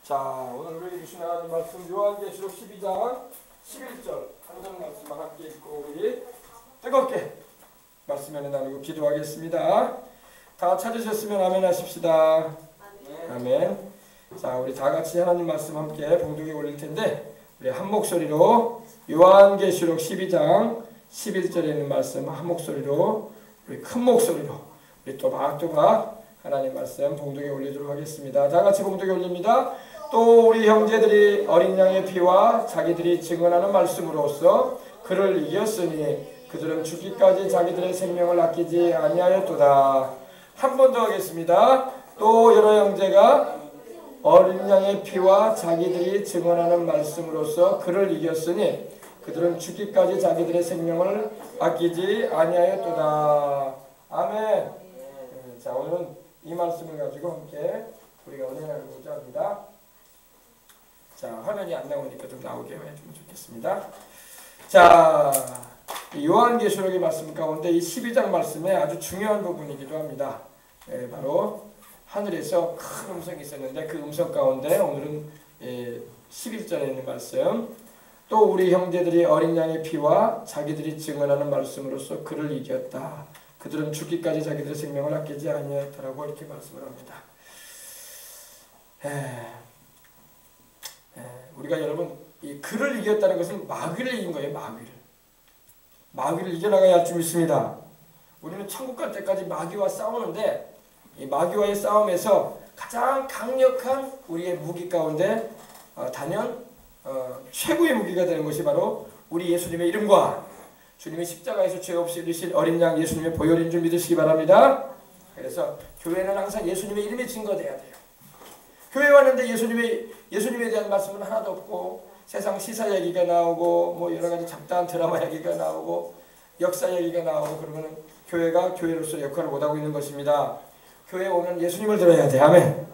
자, 오늘 우리에게 주신 하나님 말씀 요한계시록 12장 11절 한절 말씀만 함께 읽고 우리 뜨겁게 말씀 연애 나누고 기도하겠습니다. 다 찾으셨으면 아멘 하십시다. 아멘. 자, 우리 다 같이 하나님 말씀 함께 봉독에 올릴 텐데 우리 한 목소리로 요한계시록 12장 11절에 있는 말씀 한 목소리로 우리 큰 목소리로 우리 또박또박 하나님 말씀 봉독에 올리도록 하겠습니다. 다 같이 봉독에 올립니다. 또 우리 형제들이 어린 양의 피와 자기들이 증언하는 말씀으로써 그를 이겼으니 그들은 죽기까지 자기들의 생명을 아끼지 아니하였도다. 한 번 더 하겠습니다. 또 여러 형제가 어린 양의 피와 자기들이 증언하는 말씀으로써 그를 이겼으니 그들은 죽기까지 자기들의 생명을 아끼지 아니하였도다. 아멘. 자, 오늘은 이 말씀을 가지고 함께 우리가 은혜 나누고자 합니다. 자, 화면이 안 나오니까 좀 나오게 해주면 좋겠습니다. 자, 요한계시록의 말씀 가운데 이 12장 말씀에 아주 중요한 부분이기도 합니다. 바로 하늘에서 큰 음성이 있었는데 그 음성 가운데 오늘은 11절에 있는 말씀, 또 우리 형제들이 어린 양의 피와 자기들이 증언하는 말씀으로써 그를 이겼다. 그들은 죽기까지 자기들의 생명을 아끼지 아니하였다라고 이렇게 말씀을 합니다. 우리가 여러분 이 그를 이겼다는 것은 마귀를 이긴 거예요. 마귀를 이겨나가야 할 줄 믿습니다. 우리는 천국 갈 때까지 마귀와 싸우는데 이 마귀와의 싸움에서 가장 강력한 우리의 무기 가운데 단연 최고의 무기가 되는 것이 바로 우리 예수님의 이름과 주님의 십자가에서 죄 없이 이르신 어린 양 예수님의 보혈인 줄 믿으시기 바랍니다. 그래서 교회는 항상 예수님의 이름이 증거돼야 돼요. 교회 왔는데 예수님에 대한 말씀은 하나도 없고 세상 시사 얘기가 나오고 뭐 여러 가지 잡다한 드라마 얘기가 나오고 역사 얘기가 나오고 그러면 교회가 교회로서 역할을 못하고 있는 것입니다. 교회에 오면 예수님을 들어야 돼. 아멘.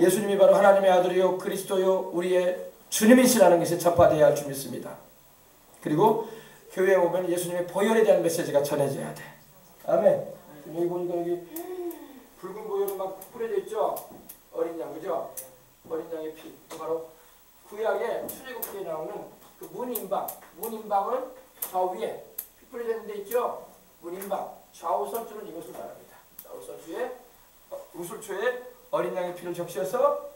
예수님이 바로 하나님의 아들이요 그리스도요 우리의 주님이시라는 것이 전파되어야 할 줄 믿습니다. 그리고 교회에 오면 예수님의 보혈에 대한 메시지가 전해져야 돼. 아멘. 여기 보니까 여기 붉은 보혈이 막 뿌려져 있죠. 어린 양, 그죠? 어린 양의 피. 바로 구약의 출애굽기에 나오는 그 문인방을 좌우에 피 뿌려져 있는 데 있죠. 문인방 좌우설주는 이것을 말합니다. 좌우설주에 우술초에 어린 양의 피를 적셔서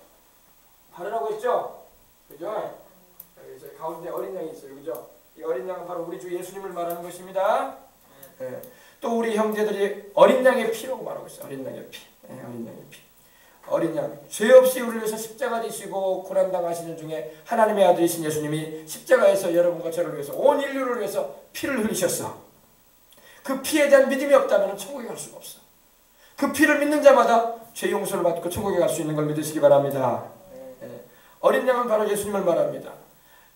바르라고 했죠. 그죠? 그래서 가운데 어린 양이 있어요. 그죠? 이 어린 양은 바로 우리 주 예수님을 말하는 것입니다. 또 우리 형제들이 어린 양의 피라고 말하고 있어요. 어린 양의 피. 어린 양의 피. 어린 양. 죄 없이 우리를 위해서 십자가 지시고 고난당하시는 중에 하나님의 아들이신 예수님이 십자가에서 여러분과 저를 위해서 온 인류를 위해서 피를 흘리셨어. 그 피에 대한 믿음이 없다면 천국에 갈 수가 없어. 그 피를 믿는 자마다 죄 용서를 받고 천국에 갈 수 있는 걸 믿으시기 바랍니다. 어린 양은 바로 예수님을 말합니다.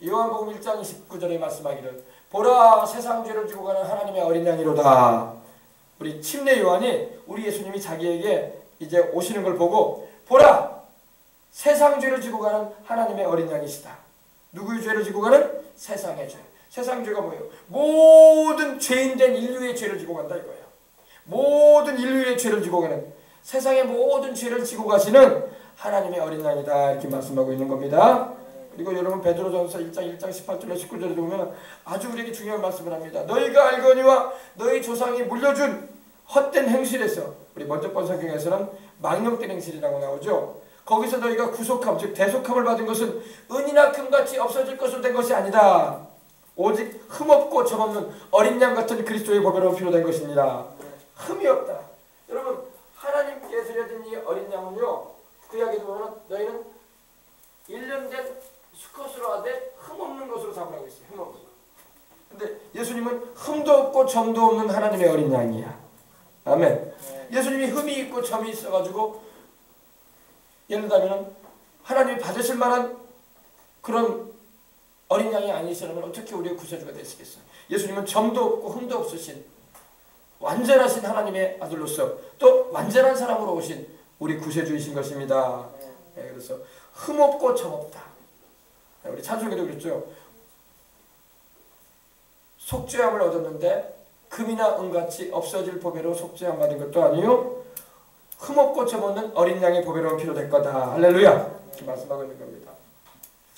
요한복음 1장 29절에 말씀하기를 보라 세상 죄를 지고 가는 하나님의 어린 양이로다. 우리 침례 요한이 우리 예수님이 자기에게 이제 오시는 걸 보고 보라 세상 죄를 지고 가는 하나님의 어린 양이시다. 누구의 죄를 지고 가는? 세상의 죄. 세상 죄가 뭐예요? 모든 죄인된 인류의 죄를 지고 간다 이거예요. 모든 인류의 죄를 지고 가는 세상의 모든 죄를 지고 가시는 하나님의 어린 양이다 이렇게 말씀하고 있는 겁니다. 그리고 여러분 베드로전서 1장 18절에 19절에 보면 아주 우리에게 중요한 말씀을 합니다. 너희가 알거니와 너희 조상이 물려준 헛된 행실에서 우리 먼저 본 성경에서는 망령된 행실이라고 나오죠. 거기서 너희가 구속함 즉 대속함을 받은 것은 은이나 금같이 없어질 것으로 된 것이 아니다. 오직 흠없고 점없는 어린 양 같은 그리스도의 보배로운 피로 된 것입니다. 흠이 없다. 여러분 하나님께 드려진 이 어린 양은요 구약에도 보면 너희는 1년 된 수컷으로 하되 흠없는 것으로 잡으라고 했어요. 흠없는 것. 근데 예수님은 흠도 없고 점도 없는 하나님의 어린 양이야. 아멘. 예수님이 흠이 있고 점이 있어가지고 예를 들면 하나님이 받으실 만한 그런 어린 양이 아니시라면 어떻게 우리의 구세주가 되시겠어요? 예수님은 점도 없고 흠도 없으신 완전하신 하나님의 아들로서 또 완전한 사람으로 오신 우리 구세주이신 것입니다. 그래서 흠없고 점없다. 우리 찬송에도 그랬죠. 속죄함을 얻었는데 금이나 은같이 없어질 보배로 속죄함 받은 것도 아니요 흠없고 점없는 어린 양의 보배로운 피로 될 거다. 할렐루야. 이렇게 말씀하고 있는 겁니다.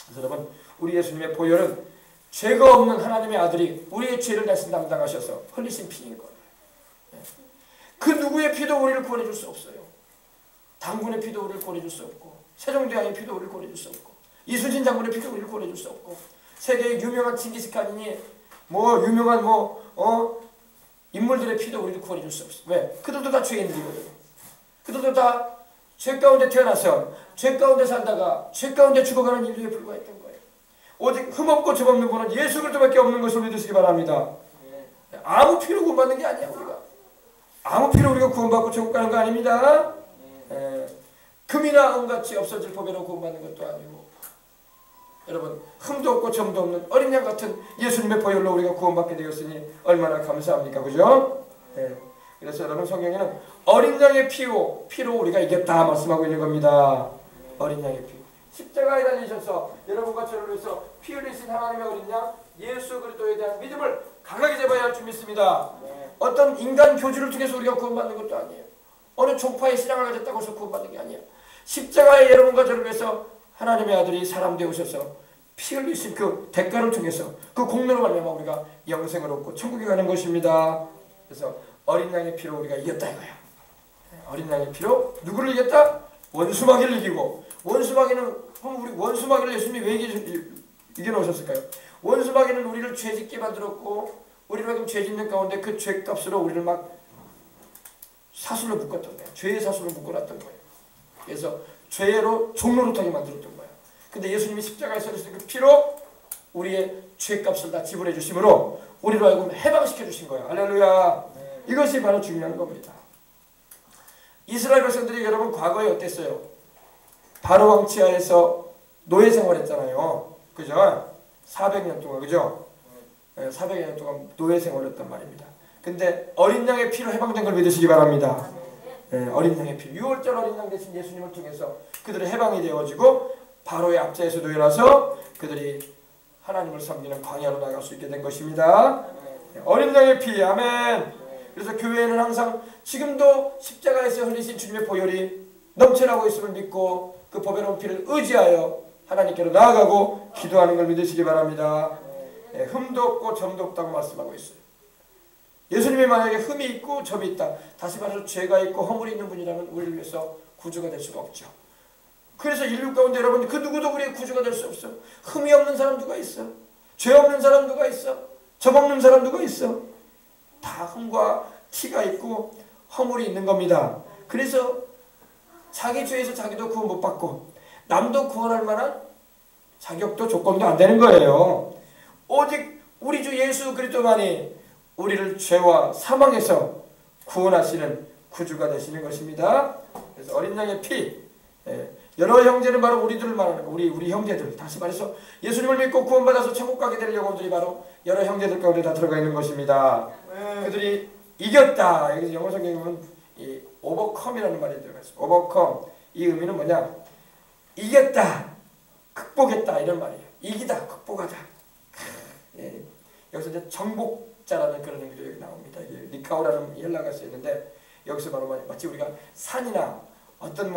그래서 여러분, 우리 예수님의 보혈은 죄가 없는 하나님의 아들이 우리의 죄를 대신 담당하셔서 흘리신 피인 거예요. 그 누구의 피도 우리를 구원해 줄 수 없어요. 당군의 피도 우리를 구원해 줄 수 없고, 세종대왕의 피도 우리를 구원해 줄 수 없고, 이순신 장군의 피도 우리를 구원해 줄 수 없고, 세계의 유명한 칭기스칸이니 유명한 인물들의 피도 우리를 구원해 줄 수 없어요. 왜? 그들도 다 죄인들이거든요. 그들도 다 죄 가운데 태어나서 죄 가운데 살다가 죄 가운데 죽어가는 인류에 불과했던 거예요. 오직 흠없고 점없는 분은 예수 그리스도밖에 없는 것을 믿으시기 바랍니다. 아무 피로 구원받는 게 아니야. 우리가 아무 피로 우리가 구원받고 천국 가는 거 아닙니다. 금이나 은같이 없어질 보배로 구원받는 것도 아니고, 여러분, 흠도 없고 점도 없는 어린 양 같은 예수님의 보혈로 우리가 구원받게 되었으니 얼마나 감사합니까? 그죠? 그래서 여러분, 성경에는 어린 양의 피로 우리가 이겼다 말씀하고 있는 겁니다. 어린 양의 피. 십자가에 달리셔서 여러분과 저를 위해서 피 흘리신 하나님의 어린 양 예수 그리스도에 대한 믿음을 강하게 잡아야 할 줄 믿습니다. 어떤 인간 교주를 통해서 우리가 구원받는 것도 아니에요. 어느 종파의 신앙을 가졌다고 해서 구원받는 게 아니에요. 십자가에 여러분과 저를 위해서 하나님의 아들이 사람 되오셔서 피 흘리신 그 대가를 통해서 그 공로로 말미암아 우리가 영생을 얻고 천국에 가는 것입니다. 그래서 어린 양의 피로 우리가 이겼다 이거야. 어린 양의 피로 누구를 이겼다? 원수마귀를 이기고, 원수마귀는 우리 원수마귀를 예수님이 왜 이겨놓으셨을까요? 원수마귀는 우리를 죄짓게 만들었고, 우리를 지금 죄짓는 가운데 그 죄값으로 우리를 막 사슬로 묶었던 거예요. 죄의 사슬로 묶어놨던 거예요. 그래서 죄로 종로릇하게 만들었던 거예요. 근데 예수님이 십자가에 서리신 그 피로 우리의 죄값을 다 지불해 주심으로 우리로 하여금 해방시켜 주신 거예요. 할렐루야. 이것이 바로 중요한 겁니다. 이스라엘 백성들이 여러분 과거에 어땠어요? 바로 왕치하에서 노예 생활했잖아요. 그죠? 400년 동안, 그죠? 400년 동안 노예 생활했단 말입니다. 근데 어린 양의 피로 해방된 걸 믿으시기 바랍니다. 어린 양의 피, 6월절 어린 양 대신 예수님을 통해서 그들의 해방이 되어지고 바로의 압제에서 놓여라서 그들이 하나님을 섬기는 광야로 나갈 수 있게 된 것입니다. 어린 양의 피, 아멘. 그래서 교회는 항상 지금도 십자가에서 흘리신 주님의 보혈이 넘쳐나고 있음을 믿고 그 보배로운 피를 의지하여 하나님께로 나아가고 기도하는 걸 믿으시기 바랍니다. 흠도 없고 점도 없다고 말씀하고 있어요. 예수님이 만약에 흠이 있고 점이 있다, 다시 말해서 죄가 있고 허물이 있는 분이라면 우리를 위해서 구주가 될 수가 없죠. 그래서 인류 가운데 여러분, 그 누구도 우리의 구주가 될 수 없어. 흠이 없는 사람 누가 있어? 죄 없는 사람 누가 있어? 점 없는 사람 누가 있어? 다 흠과 티가 있고 허물이 있는 겁니다. 그래서 자기 죄에서 자기도 구원 못 받고 남도 구원할 만한 자격도 조건도 안 되는 거예요. 오직 우리 주 예수 그리스도만이 우리를 죄와 사망에서 구원하시는 구주가 되시는 것입니다. 그래서 어린 양의 피, 여러 형제는 바로 우리들을 말하는 거. 우리 형제들, 다시 말해서 예수님을 믿고 구원받아서 천국 가게 될 영혼들이 바로 여러 형제들 가운데 다 들어가 있는 것입니다. 그들이 이겼다. 여기서 영어 성경에 보면 이 overcome이라는 말이 들어가 있어요. overcome, 이 의미는 뭐냐? 이겼다, 극복했다 이런 말이에요. 이기다, 극복하다. 여기서 이제 정복자라는 그런 의미도 여기 나옵니다. 이게 리카오라는 헬라어가 쓰였는데, 여기서 바로 마치 우리가 산이나 어떤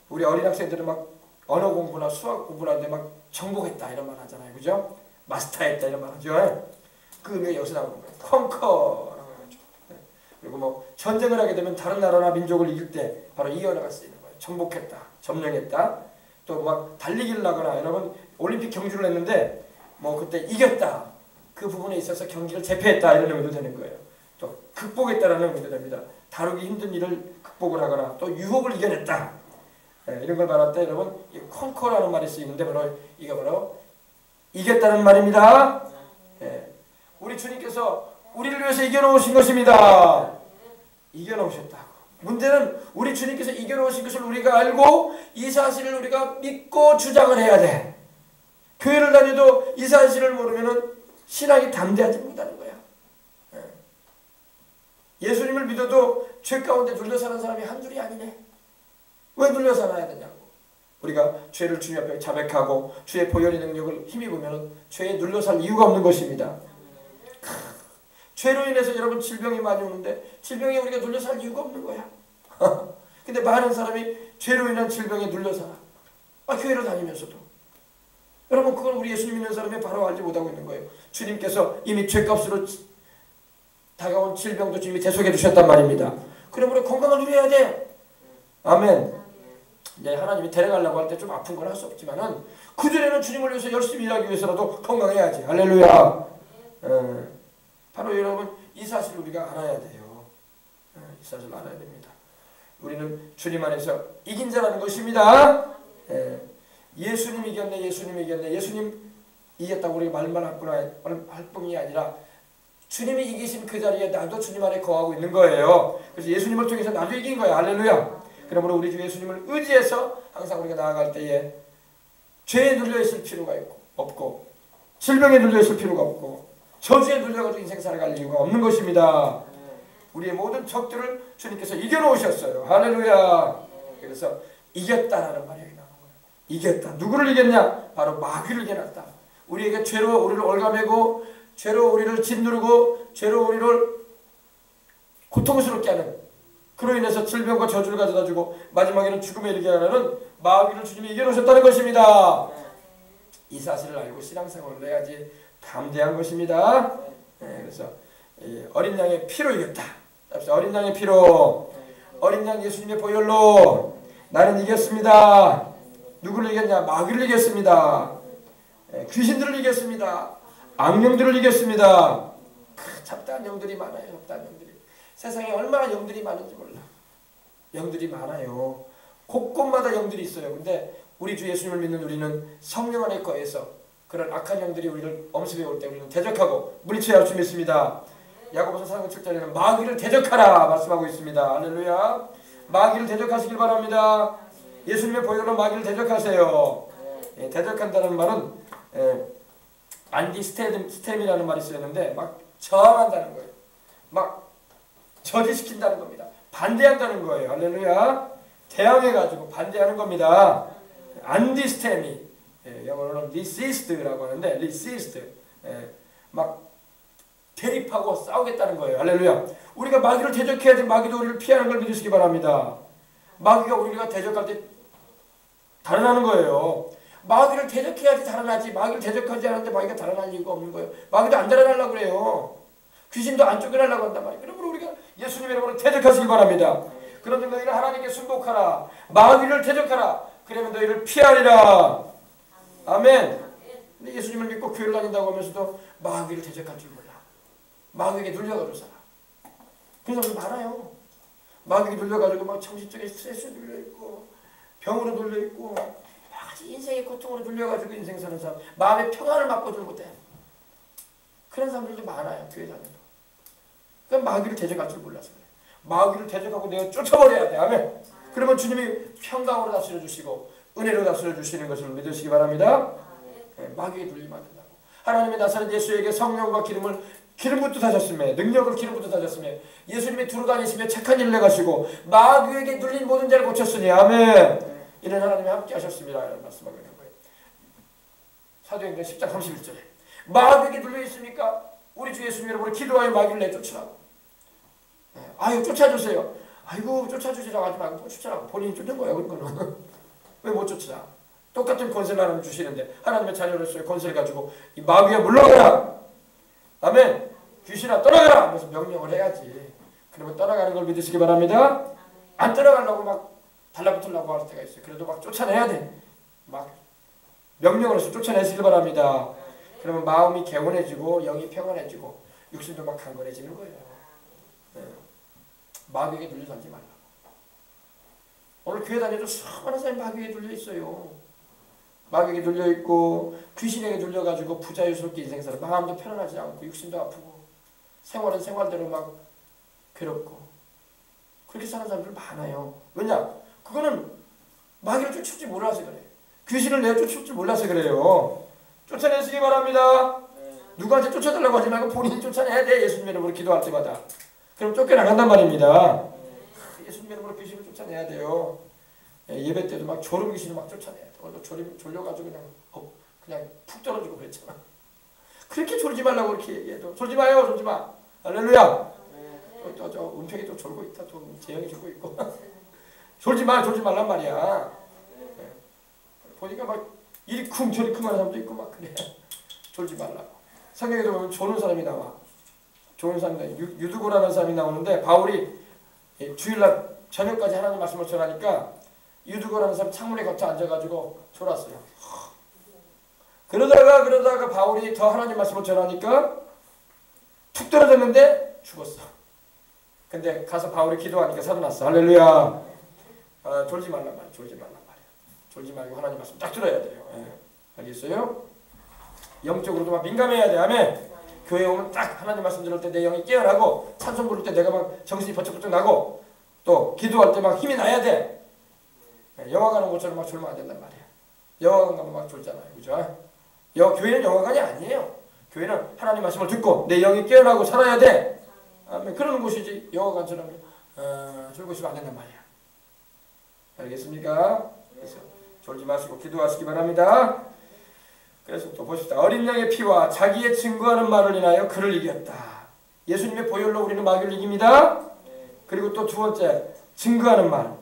우리 어린 학생들은 막 언어 공부나 수학 공부를 하는데 막 정복했다 이런 말 하잖아요. 그죠? 마스터했다 이런 말 하죠. 그 의미가 여기서 나오는 거예요. 컨커라고 하죠. 그리고 전쟁을 하게 되면 다른 나라나 민족을 이길 때 바로 이 언어가 쓰이는 거예요. 정복했다, 점령했다. 또 막 달리기를 하거나, 여러분 올림픽 경주를 했는데 그때 이겼다, 그 부분에 있어서 경기를 제패했다 이런 의미도 되는 거예요. 또 극복했다라는 의미도 됩니다. 다루기 힘든 일을 극복을 하거나 또 유혹을 이겨냈다, 이런 걸 말할 때 여러분 이 컨커라는 말이 쓰이는데 이게 바로 이겼다는 말입니다. 우리 주님께서 우리를 위해서 이겨놓으신 것입니다. 이겨놓으셨다고. 문제는 우리 주님께서 이겨놓으신 것을 우리가 알고 이 사실을 우리가 믿고 주장을 해야 돼. 교회를 다녀도 이 사실을 모르면 신앙이 담대하지 못하는 거야. 예수님을 믿어도 죄 가운데 눌려 사는 사람이 한둘이 아니네. 왜 눌려 살아야 되냐고. 우리가 죄를 주님 앞에 자백하고 주의 보혈의 능력을 힘입으면 죄에 눌려 살 이유가 없는 것입니다. 죄로 인해서 여러분 질병이 많이 오는데 질병에 우리가 눌려 살 이유가 없는 거야. 근데 많은 사람이 죄로 인한 질병에 눌려 살아. 교회를 다니면서도. 여러분, 그건 우리 예수님 믿는 사람이 바로 알지 못하고 있는 거예요. 주님께서 이미 죄값으로 다가온 질병도 주님이 대속해 주셨단 말입니다. 그러므로 건강을 누려야 돼. 아멘. 이제 하나님이 데려가려고 할 때 좀 아픈 건 할 수 없지만은 그전에는 주님을 위해서 열심히 일하기 위해서라도 건강해야지. 할렐루야. 바로 여러분, 이 사실을 우리가 알아야 돼요. 이 사실을 알아야 됩니다. 우리는 주님 안에서 이긴 자라는 것입니다. 예수님 이겼네, 예수님 이겼네, 예수님 이겼다고 우리가 말만 할 뿐이 아니라 주님이 이기신 그 자리에 나도 주님 안에 거하고 있는 거예요. 그래서 예수님을 통해서 나도 이긴 거야. 할렐루야. 그러므로 우리 주 예수님을 의지해서 항상 우리가 나아갈 때에 죄에 눌려있을 필요가 없고 질병에 눌려있을 필요가 없고 저주에 눌려가지고 인생 살아갈 이유가 없는 것입니다. 우리의 모든 적들을 주님께서 이겨놓으셨어요. 할렐루야. 그래서 이겼다라는 말이 여기 나오는 거예요. 이겼다. 누구를 이겼냐? 바로 마귀를 이겨놨다. 우리에게 죄로 우리를 올가매고 죄로 우리를 짓누르고 죄로 우리를 고통스럽게 하는, 그로 인해서 질병과 저주를 가져다주고 마지막에는 죽음에 이르게 하는 마귀를 주님이 이겨놓으셨다는 것입니다. 이 사실을 알고 신앙생활을 해야지 담대한 것입니다. 그래서 어린 양의 피로 이겼다. 어린 양의 피로, 어린 양 예수님의 보혈로 나는 이겼습니다. 누구를 이겼냐? 마귀를 이겼습니다. 귀신들을 이겼습니다. 악령들을 이겼습니다. 잡다한 영들이 많아요. 잡다한 영들이. 세상에 얼마나 영들이 많은지 몰라. 영들이 많아요. 곳곳마다 영들이 있어요. 근데 우리 주 예수님을 믿는 우리는 성령 안에 거해서 그런 악한 영들이 우리를 엄습해 올 때 우리는 대적하고 물리쳐야 할 줄 믿습니다. 야고보서 4장 7절에는 마귀를 대적하라 말씀하고 있습니다. 할렐루야. 마귀를 대적하시길 바랍니다. 예수님의 보혈로 마귀를 대적하세요. 대적한다는 말은 안디스템이라는 말이 쓰였는데 막 저항한다는 거예요. 막 저지시킨다는 겁니다. 반대한다는 거예요. 할렐루야. 대항해가지고 반대하는 겁니다. 안디스템이 영어로는 resist라고 하는데 resist, 막 대립하고 싸우겠다는 거예요. 할렐루야. 우리가 마귀를 대적해야지 마귀도 우리를 피하는 걸 믿으시기 바랍니다. 마귀가 우리가 대적할 때 달아나는 거예요. 마귀를 대적해야지 달아나지, 마귀를 대적하지 않는데 마귀가 달아날 이유가 없는 거예요. 마귀도 안 달아나려고 그래요. 귀신도 안 쫓겨나려고 한단 말이에요. 그러므로 우리가 예수님의 이름으로 대적하시기 바랍니다. 그런데 너희는 하나님께 순복하라. 마귀를 대적하라. 그러면 너희를 피하리라. 아멘. 근데 예수님을 믿고 교회를 다닌다고 하면서도 마귀를 대적할 줄 몰라. 마귀에게 눌려가지고 살아. 그런 사람이 많아요. 마귀에게 눌려가지고 막 정신적인 스트레스에 눌려있고 병으로 눌려있고 여러가지 인생의 고통으로 눌려가지고 인생 사는 사람, 마음의 평안을 맛보지 못해. 그런 사람들도 많아요. 교회 다녀도. 그럼 마귀를 대적할 줄 몰라서 그래. 마귀를 대적하고 내가 쫓아버려야 돼. 아멘. 그러면 주님이 평강으로 다스려 주시고 은혜로 다스려 주시는 것을 믿으시기 바랍니다. 마귀에 눌리면 안 된다고. 하나님의 나사렛 예수에게 성령과 기름부터 다셨으며 능력을 기름부터 다셨으며 예수님이 두루 다니시며 착한 일을 해가시고 마귀에게 눌린 모든 자를 고쳤으니 아멘. 이는 하나님이 함께 하셨습니다. 이런 말씀하고 있는 거예요. 사도행전 10장 31절에 마귀에게 눌려 있습니까? 우리 주 예수님 여러분 기도하여 마귀를 내쫓으라고. 아유 쫓아주세요. 아이고 쫓아주시라고 하지 말고 못 쫓아라고. 본인이 쫓는 거예요. 그런 거는. 왜 못 쫓아? 똑같은 권세를 하나님 주시는데 하나님의 자녀로서의 권세를 가지고 이 마귀야 물러가라. 아멘. 귀신아 떠나가라. 그래서 명령을 해야지. 그러면 떠나가는 걸 믿으시기 바랍니다. 안 떠나가려고 막 달라붙으려고 할 때가 있어요. 그래도 막 쫓아내야 돼. 막 명령으로서 쫓아내시길 바랍니다. 그러면 마음이 개운해지고 영이 평안해지고 육신도 막 강건해지는 거예요. 마귀에게 눌려 살지 말라고. 오늘 교회 다녀도 수많은 사람이 마귀에게 눌려 있어요. 마귀에게 눌려 있고 귀신에게 눌려가지고 부자유스럽게 인생 살아. 마음도 편안하지 않고 육신도 아프고 생활은 생활대로 막 괴롭고 그렇게 사는 사람들 많아요. 왜냐? 그거는 마귀를 쫓을 줄 몰라서 그래. 귀신을 내쫓을 줄 몰라서 그래요. 쫓아내시기 바랍니다. 누구한테 쫓아달라고 하지 말고 본인이 쫓아내야 돼. 예수님 이름으로 기도할 때마다. 그럼 쫓겨나간단 말입니다. 예수님 이름으로 귀신을 쫓아내야 돼요. 예배 때도 막 졸음 귀신을 막 쫓아내야 돼. 오늘 졸려가지고 그냥 푹 떨어지고 그랬잖아. 그렇게 졸지 말라고 그렇게 얘기해도 졸지 마요. 졸지 마. 할렐루야. 또 은평이 또 졸고 있다. 또 재영이 졸고 있고. 졸지 말란 말이야. 보니까 막 이리 쿵 저리 쿵 하는 사람도 있고 막 그래. 졸지 말라고. 성경에도 보면 조는 사람이 나와. 조는 사람이 유두고라는 사람이 나오는데 바울이 주일날 저녁까지 하나님 말씀을 전하니까 유두고라는 사람 창문에 걷어 앉아가지고 졸았어요. 그러다가 바울이 더 하나님 말씀을 전하니까 툭 떨어졌는데 죽었어. 근데 가서 바울이 기도하니까 살아났어. 할렐루야. 졸지 말란 말이야. 졸지 말고 하나님 말씀 딱 들어야 돼요. 알겠어요? 영적으로도 막 민감해야 돼. 아멘. 교회 오면 딱 하나님 말씀 들을 때 내 영이 깨어나고 찬송 부를 때 내가 막 정신이 번쩍번쩍 나고 또 기도할 때 막 힘이 나야 돼. 영화 가는 것처럼 막 졸면 안 된단 말이야. 영화관 가면 막 졸잖아요. 그죠? 교회는 영화관이 아니에요. 교회는 하나님 말씀을 듣고 내 영이 깨어나고 살아야 돼. 아멘. 그러는 곳이지 영화관처럼 졸고 있으면 안 된단 말이야. 알겠습니까? 그래서 졸지 마시고 기도하시기 바랍니다. 그래서 또 보십시다. 어린 양의 피와 자기의 증거하는 말을 인하여 그를 이겼다. 예수님의 보혈로 우리는 마귀를 이깁니다. 그리고 또 두 번째 증거하는 말.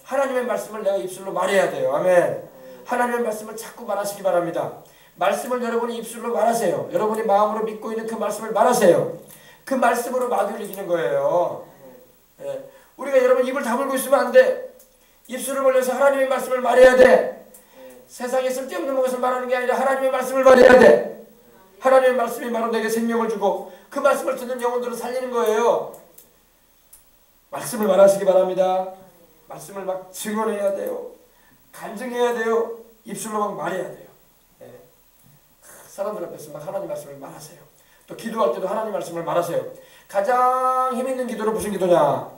하나님의 말씀을 내가 입술로 말해야 돼요. 아멘. 하나님의 말씀을 자꾸 말하시기 바랍니다. 말씀을 여러분이 입술로 말하세요. 여러분이 마음으로 믿고 있는 그 말씀을 말하세요. 그 말씀으로 마귀를 이기는 거예요. 우리가 여러분 입을 다물고 있으면 안 돼. 입술을 벌려서 하나님의 말씀을 말해야 돼. 세상에 쓸데없는 것을 말하는 게 아니라 하나님의 말씀을 말해야 돼. 하나님의 말씀이 바로 내게 생명을 주고 그 말씀을 듣는 영혼들을 살리는 거예요. 말씀을 말하시기 바랍니다. 말씀을 막 증언해야 돼요. 간증해야 돼요. 입술로 막 말해야 돼요. 사람들 앞에서 막 하나님 말씀을 말하세요. 또 기도할 때도 하나님 말씀을 말하세요. 가장 힘있는 기도는 무슨 기도냐?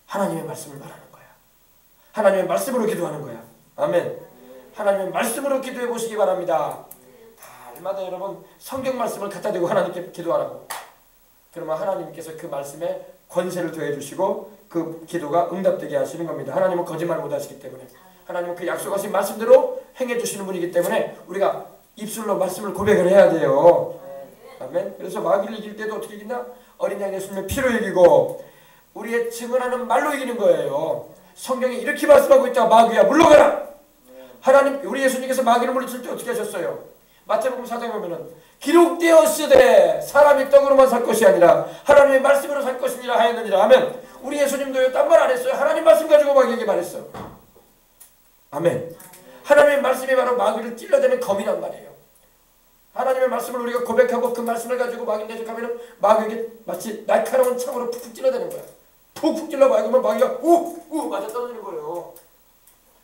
하나님의 말씀을 말하는 거야. 하나님의 말씀으로 기도하는 거야. 아멘. 하나님의 말씀으로 기도해 보시기 바랍니다. 달마다 여러분 성경 말씀을 갖다 대고 하나님께 기도하라고. 그러면 하나님께서 그 말씀에 권세를 더해 주시고 그 기도가 응답되게 하시는 겁니다. 하나님은 거짓말 못 하시기 때문에. 하나님은 그 약속하신 말씀대로 행해 주시는 분이기 때문에 우리가 입술로 말씀을 고백을 해야 돼요. 아멘. 그래서 마귀를 이길 때도 어떻게 이긴다? 어린 양 예수님의 피로 이기고 우리의 증언하는 말로 이기는 거예요. 성경에 이렇게 말씀하고 있다. 마귀야 물러가라. 하나님 우리 예수님께서 마귀를 물리칠 때 어떻게 하셨어요? 마태복음 4장에 보면은 기록되었으되 사람이 떡으로만 살 것이 아니라 하나님의 말씀으로 살 것이니라 하였느니라. 아멘. 우리 예수님도요 딴 말 안 했어요. 하나님 말씀 가지고 마귀에게 말했어. 아멘. 하나님의 말씀이 바로 마귀를 찔러대는 검이란 말이에요. 하나님의 말씀을 우리가 고백하고 그 말씀을 가지고 마귀를 대적하면 마귀에게 마치 날카로운 창으로 푹푹 찔러대는 거야. 푹푹 찔러 마귀면 마귀가 우 맞아 떨어지는 거예요.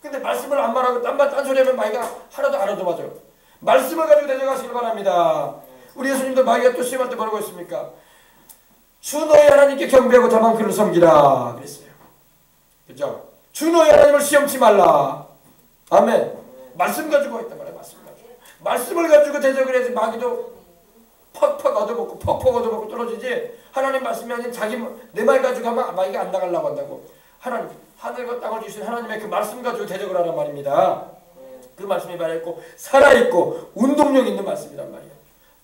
근데 말씀을 안 말하고 딴소리 하면 마귀가 하나도 안 얻어맞아요. 말씀을 가지고 대적하시길 바랍니다. 우리 예수님도 마귀가 또 시험할 때 뭐라고 했습니까? 주 너의 하나님께 경배하고 다만 그를 섬기라 그랬어요. 그죠? 주 너의 하나님을 시험치 말라. 아멘. 말씀 가지고 있단 말이야. 말씀을 가지고 대적을 해야지 마귀도 퍽퍽 얻어먹고 퍽퍽 얻어먹고 떨어지지. 하나님 말씀이 아닌 자기 내 말 가지고 하면 마귀가 안 나가려고 한다고. 하나님 하늘과 땅을 주신 하나님의 그 말씀 가지고 대적을 하란 말입니다. 그 말씀이 말했고 살아있고 운동력 있는 말씀이란 말이야.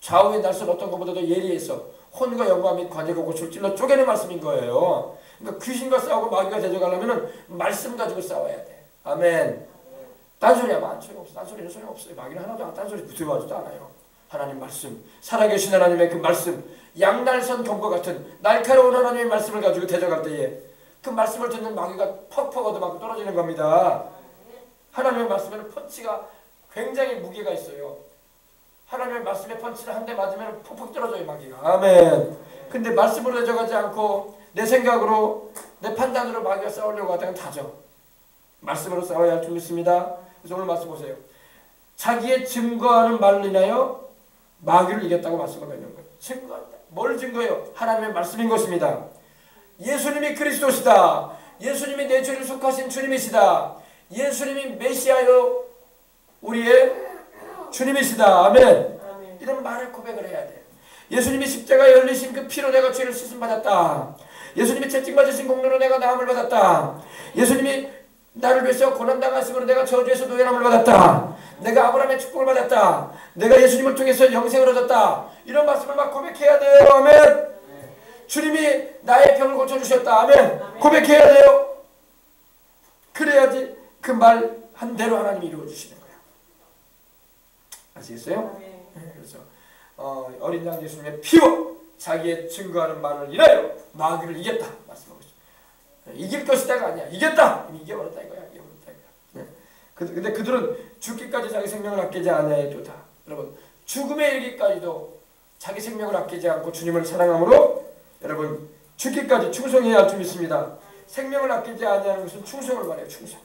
좌우의 날선 어떤 것보다도 예리해서 혼과 영과 및 관계가 고출 찔러 쪼개는 말씀인 거예요. 그러니까 귀신과 싸우고 마귀가 대적하려면 말씀 가지고 싸워야 돼. 아멘. 딴소리하면 안 소용없어. 딴소리는 소용없어요. 마귀는 하나도 딴소리 두려워하지도 않아요. 하나님 말씀, 살아계신 하나님의 그 말씀, 양날선 검과 같은 날카로운 하나님의 말씀을 가지고 대적할 때에 그 말씀을 듣는 마귀가 퍽퍽 얻어맞고 떨어지는 겁니다. 하나님의 말씀에는 펀치가 굉장히 무게가 있어요. 하나님의 말씀에 펀치를 한 대 맞으면 퍽퍽 떨어져요 마귀가. 아멘. 근데 말씀으로 대적하지 않고 내 생각으로 내 판단으로 마귀가 싸우려고 하다가 다져. 말씀으로 싸워야 할 줄 믿습니다. 그래서 오늘 말씀 보세요. 자기의 증거하는 말로 인하여 마귀를 이겼다고 말씀하고 있는 거예요. 증거한다. 뭘 증거해요? 하나님의 말씀인 것입니다. 예수님이 그리스도시다. 예수님이 내 죄를 속하신 주님이시다. 예수님이 메시아요 우리의 주님이시다. 아멘. 이런 말을 고백을 해야 돼. 예수님이 십자가에 열리신 그 피로 내가 죄를 씻음 받았다. 예수님이 채찍 맞으신 공로로 내가 나음을 받았다. 예수님이 나를 위해서 고난당하심으로 내가 저주에서 노예함을 받았다. 내가 아브라함의 축복을 받았다. 내가 예수님을 통해서 영생을 얻었다. 이런 말씀을 막 고백해야 돼요. 아멘. 주님이 나의 병을 고쳐주셨다. 아멘. 고백해야 돼요. 그래야지 그 말 한 대로 하나님이 이루어 주시는 거야. 아시겠어요? 네, 그래서 어린 양 예수님의 피와 자기의 증거하는 말을 인하여 마귀를 이겼다 말씀하고 있어요. 이길 것이다가 아니야. 이겼다. 이미 이겨버렸다 이거야. 이겨버렸다 이거야. 네. 근데 그들은 죽기까지 자기 생명을 아끼지 않아야도다. 여러분 죽음에 이르기까지도 자기 생명을 아끼지 않고 주님을 사랑함으로 여러분 죽기까지 충성해야 할 줄 믿습니다. 생명을 아끼지 않냐는 것은 충성을 말해요. 충성.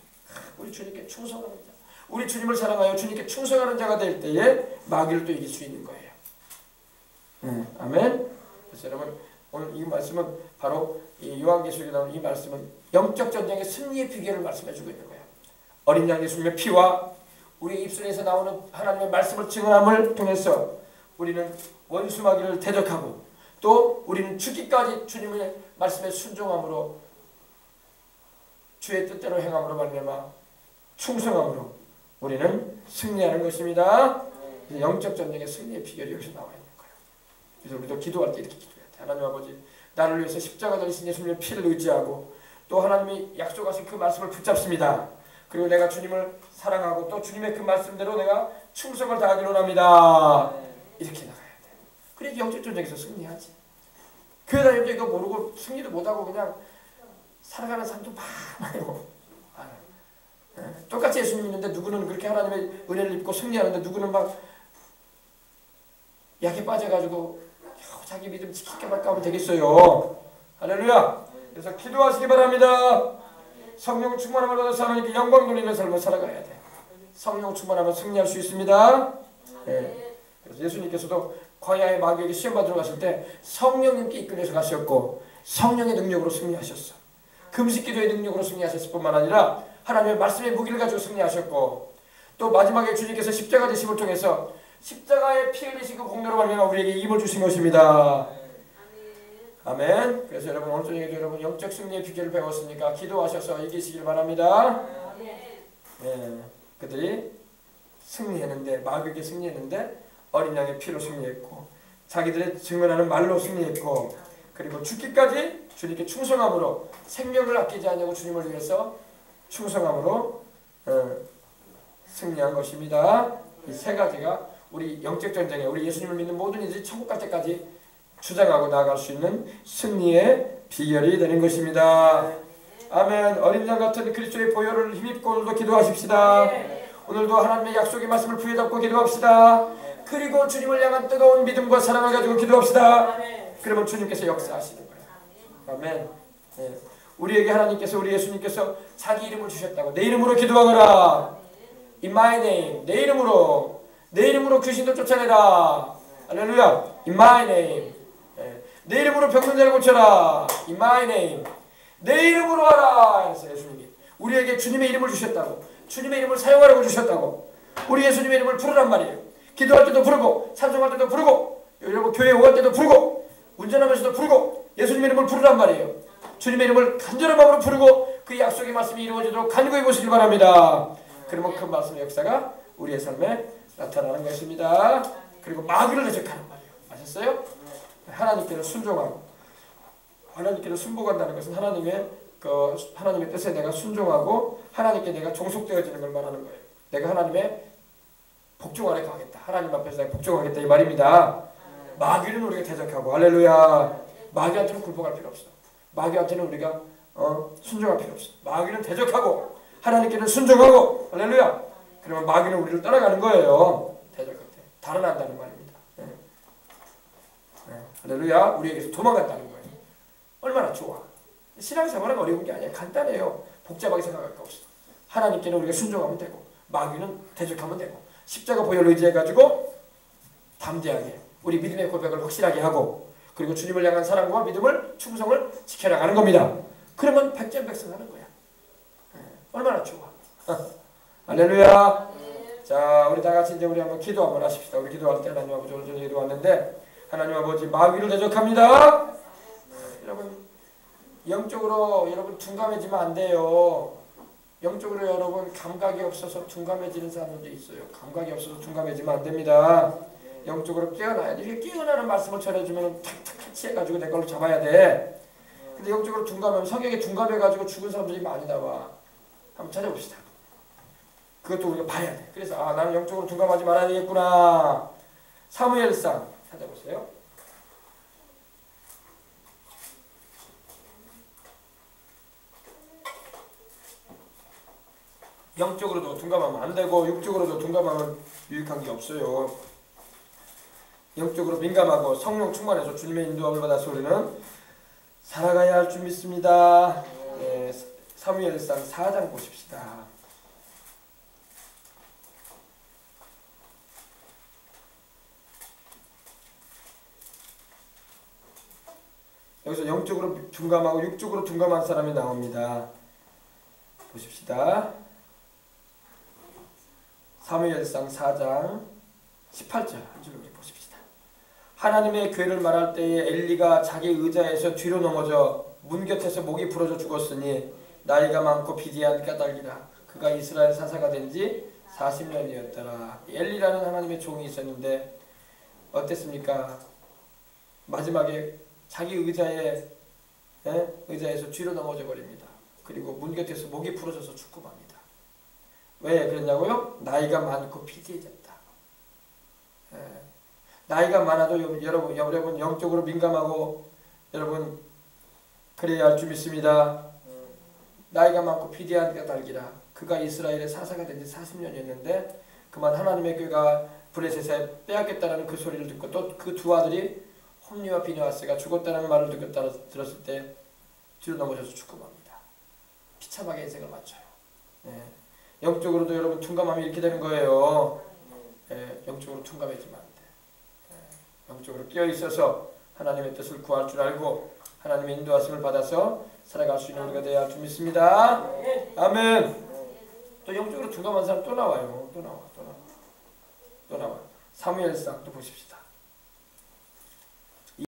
우리 주님께 충성하는 자. 우리 주님을 사랑하여 주님께 충성하는 자가 될 때에 마귀를 또 이길 수 있는 거예요. 아멘. 그래서 여러분 오늘 이 말씀은 바로 이 요한계시록에 나오는 이 말씀은 영적 전쟁의 승리의 비결을 말씀해주고 있는 거예요. 어린 양 예수님의 피와 우리의 입술에서 나오는 하나님의 말씀을 증언함을 통해서 우리는 원수 마귀를 대적하고 또 우리는 죽기까지 주님의 말씀에 순종함으로 주의 뜻대로 행함으로 말미암아 충성함으로 우리는 승리하는 것입니다. 영적 전쟁의 승리의 비결이 여기서 나와 있는 거예요. 그래서 우리도 기도할 때 이렇게 기도해야 돼. 하나님 아버지 나를 위해서 십자가 달리신 예수님의 피를 의지하고 또 하나님이 약속하신 그 말씀을 붙잡습니다. 그리고 내가 주님을 사랑하고 또 주님의 그 말씀대로 내가 충성을 다하기로 합니다. 이렇게 나가야 돼. 그래야 영적 전쟁에서 승리하지. 교회 다닐 때 이거 모르고 승리도 못하고 그냥 살아가는 사람도 많아요. 똑같이 예수님 믿는데 누구는 그렇게 하나님의 은혜를 입고 승리하는데 누구는 막 약에 빠져가지고 자기 믿음 지킬게 말까 하면 되겠어요. 할렐루야. 그래서 기도하시기 바랍니다. 성령 충만함을 받아서 하나님께 영광 돌리는 삶을 살아가야 돼. 성령 충만하면 승리할 수 있습니다. 네. 그래서 예수님께서도 광야의 마귀에게 시험 받으러 갔을 때 성령님께 이끌려서 가셨고 성령의 능력으로 승리하셨어. 금식기도의 능력으로 승리하셨을 뿐만 아니라 하나님의 말씀의 무기를 가지고 승리하셨고 또 마지막에 주님께서 십자가 되심을 통해서 십자가의 피 흘리시고 공로로 말미암아 우리에게 힘을 주신 것입니다. 아멘. 그래서 여러분 오늘 저녁에도 여러분 영적 승리의 비결을 배웠으니까 기도하셔서 이기시길 바랍니다. 네, 그들이 승리했는데 마귀에게 승리했는데 어린 양의 피로 승리했고 자기들의 증언하는 말로 승리했고 그리고 죽기까지 주님께 충성함으로 생명을 아끼지 않냐고 주님을 위해서 충성함으로 승리한 것입니다. 이 세 가지가 우리 영적 전쟁에 우리 예수님을 믿는 모든 이들이 천국 갈 때까지 주장하고 나아갈 수 있는 승리의 비결이 되는 것입니다. 아멘. 어린 양 같은 그리스도의 보혈을 힘입고 오늘도 기도하십시다. 오늘도 하나님의 약속의 말씀을 부여잡고 기도합시다. 그리고 주님을 향한 뜨거운 믿음과 사랑을 가지고 기도합시다. 그러면 주님께서 역사하시는 거예요. 아멘. 네. 우리에게 하나님께서 우리 예수님께서 자기 이름을 주셨다고 내 이름으로 기도하거라. In my name. 내 이름으로 귀신도 쫓아내라. 할렐루야. In my name. 내 이름으로 병든 자를 고쳐라. In my name. 내 이름으로 하라. 그래서 예수님이 우리에게 주님의 이름을 주셨다고. 주님의 이름을 사용하라고 주셨다고. 우리 예수님의 이름을 부르란 말이에요. 기도할 때도 부르고 찬송할 때도 부르고 여러분 교회 오갈 때도 부르고 운전하면서도 부르고 예수님의 이름을 부르란 말이에요. 주님의 이름을 간절한 마음으로 부르고 그 약속의 말씀이 이루어지도록 간구해 보시길 바랍니다. 그러면 그 말씀의 역사가 우리의 삶에 나타나는 것입니다. 그리고 마귀를 대적하는 말이에요. 아셨어요? 하나님께는 순종하고 하나님께는 순복한다는 것은 하나님의 뜻에 내가 순종하고 하나님께 내가 종속되어지는 걸 말하는 거예요. 내가 하나님의 복종 아래 가겠다. 하나님 앞에서 내가 복종하겠다 이 말입니다. 마귀는 우리가 대적하고 할렐루야. 마귀한테는 굴복할 필요 없어. 마귀한테는 우리가 순종할 필요 없어. 마귀는 대적하고 하나님께는 순종하고 할렐루야. 그러면 마귀는 우리를 따라가는 거예요. 대적할 때 달아난다는 말입니다. 네. 네. 할렐루야. 우리에게서 도망갔다는 거예요. 얼마나 좋아. 신앙생활은 어려운 게 아니야. 간단해요. 복잡하게 생각할 거 없어. 하나님께는 우리가 순종하면 되고 마귀는 대적하면 되고 십자가 보혈을 의지해가지고 담대하게 우리 믿음의 고백을 확실하게 하고 그리고 주님을 향한 사랑과 믿음을 충성을 지켜나가는 겁니다. 그러면 백전백승하는 거야. 얼마나 좋아. 할렐루야. 자, 우리 다 같이 이제 우리 한번 기도 한번 하십시다. 우리 기도할 때 하나님 아버지 오늘 저녁에도 왔는데 하나님 아버지 마귀를 대적합니다. 여러분 영적으로 여러분 둔감해지면 안 돼요. 영적으로 여러분 감각이 없어서 둔감해지는 사람들도 있어요. 감각이 없어서 둔감해지면 안 됩니다. 영적으로 깨어나야 돼. 이렇게 깨어나는 말씀을 전해주면 탁탁 캐치해가지고 내 걸로 잡아야 돼. 근데 영적으로 둔감하면 성경에 둔감해가지고 죽은 사람들이 많이 나와. 한번 찾아봅시다. 그것도 우리가 봐야 돼. 그래서 나는 영적으로 둔감하지 말아야 되겠구나. 사무엘상 찾아보세요. 영적으로도 둔감하면 안 되고 육적으로도 둔감하면 유익한 게 없어요. 영적으로 민감하고 성령 충만해서 주님의 인도함을 받아서 우리는 살아가야 할 줄 믿습니다. 네, 사무엘상 4장 보십시다. 여기서 영적으로 둔감하고 육적으로 둔감한 사람이 나옵니다. 보십시다. 사무엘상 4장 18절 한 줄로 보십시다. 하나님의 괴를 말할 때에 엘리가 자기 의자에서 뒤로 넘어져 문 곁에서 목이 부러져 죽었으니 나이가 많고 비대한 까닭이라. 그가 이스라엘 사사가 된 지 40년이었더라. 엘리라는 하나님의 종이 있었는데 어땠습니까? 마지막에 자기 의자에서 뒤로 넘어져 버립니다. 그리고 문 곁에서 목이 부러져서 죽고 맙니다. 왜 그랬냐고요? 나이가 많고 비대해졌다. 나이가 많아도 여러분 영적으로 민감하고 여러분 그래야 할 줄 믿습니다. 나이가 많고 비대한 까닭이라. 그가 이스라엘의 사사가 된 지 40년이었는데 그만 하나님의 궤가 브레셋에 빼앗겼다는 그 소리를 듣고 또 그 두 아들이 홈리와 비느하스가 죽었다는 말을 들었을 때 뒤로 넘어져서 죽고 맙니다. 비참하게 인생을 마쳐요. 영적으로도 여러분 둔감함이 이렇게 되는 거예요. 영적으로 둔감해지면 안 돼. 영적으로 깨어있어서 하나님의 뜻을 구할 줄 알고 하나님의 인도하심을 받아서 살아갈 수 있는 우리가 되어야 할 줄 믿습니다. 아멘. 또 영적으로 둔감한 사람 또 나와요. 또 나와. 사무엘상 또 보십시다.